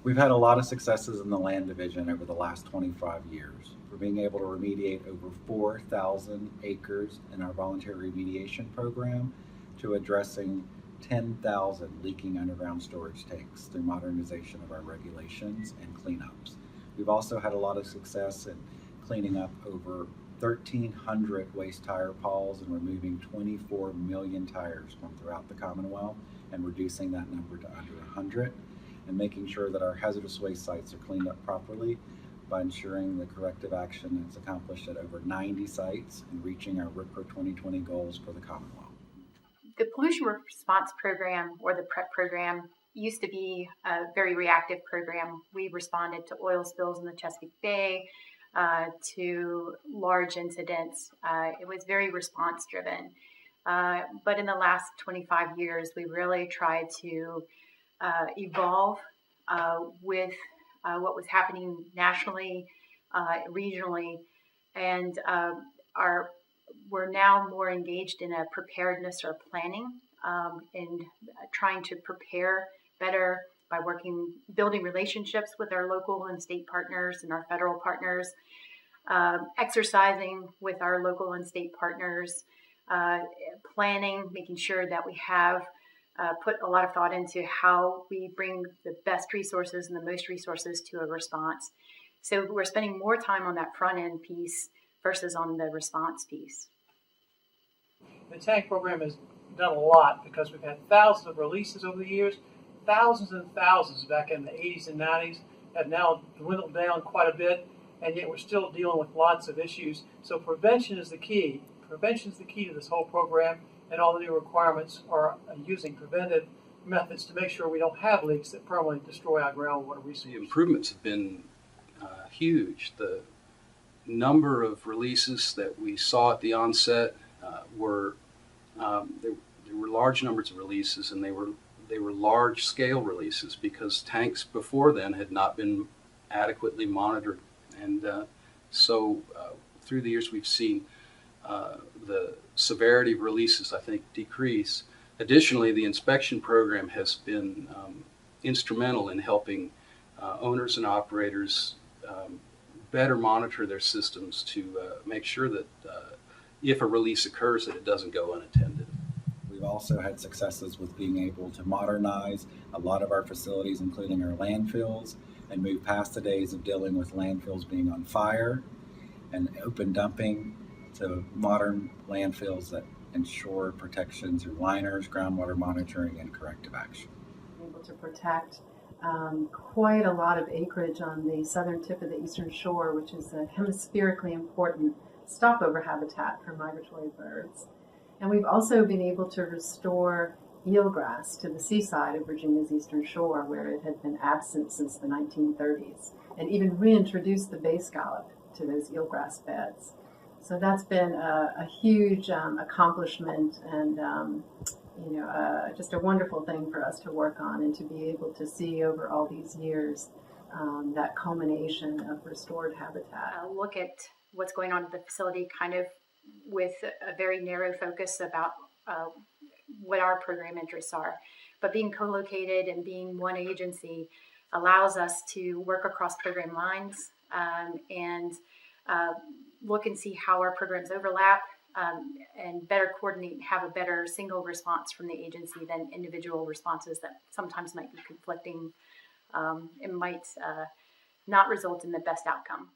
We've had a lot of successes in the land division over the last 25 years. We're being able to remediate over 4,000 acres in our volunteer remediation program to addressing 10,000 leaking underground storage tanks through modernization of our regulations and cleanups. We've also had a lot of success in cleaning up over 1,300 waste tire piles and removing 24 million tires from throughout the Commonwealth and reducing that number to under 100, and making sure that our hazardous waste sites are cleaned up properly by ensuring the corrective action is accomplished at over 90 sites and reaching our RIPRA 2020 goals for the Commonwealth. The pollution response program, or the PREP program, used to be a very reactive program. We responded to oil spills in the Chesapeake Bay, to large incidents. It was very response driven. But in the last 25 years, we really tried to evolve with what was happening nationally, regionally, and we're now more engaged in a preparedness or planning, and trying to prepare better by building relationships with our local and state partners and our federal partners, exercising with our local and state partners, planning, making sure that we have put a lot of thought into how we bring the best resources and the most resources to a response. So we're spending more time on that front end piece versus on the response piece. The tank program has done a lot because we've had thousands of releases over the years. Thousands and thousands back in the 80s and 90s have now dwindled down quite a bit, and yet we're still dealing with lots of issues. So prevention is the key. Prevention is the key to this whole program, and all the new requirements are using preventive methods to make sure we don't have leaks that permanently destroy our groundwater resources. The improvements have been huge. The number of releases that we saw at the onset were there were large numbers of releases, and they were large scale releases because tanks before then had not been adequately monitored. And so through the years we've seen the severity of releases, I think, decrease. Additionally, the inspection program has been instrumental in helping owners and operators better monitor their systems to make sure that if a release occurs, that it doesn't go unattended. We've also had successes with being able to modernize a lot of our facilities, including our landfills, and move past the days of dealing with landfills being on fire and open dumping to modern landfills that ensure protection through liners, groundwater monitoring, and corrective action. Able to protect quite a lot of acreage on the southern tip of the eastern shore, which is a hemispherically important stopover habitat for migratory birds. And we've also been able to restore eelgrass to the seaside of Virginia's eastern shore, where it had been absent since the 1930s, and even reintroduce the bay scallop to those eelgrass beds. So that's been a huge accomplishment, and just a wonderful thing for us to work on, and to be able to see over all these years that culmination of restored habitat. Look at what's going on at the facility kind of with a very narrow focus about what our program interests are. But being co-located and being one agency allows us to work across program lines and look and see how our programs overlap and better coordinate and have a better single response from the agency than individual responses that sometimes might be conflicting and might not result in the best outcome.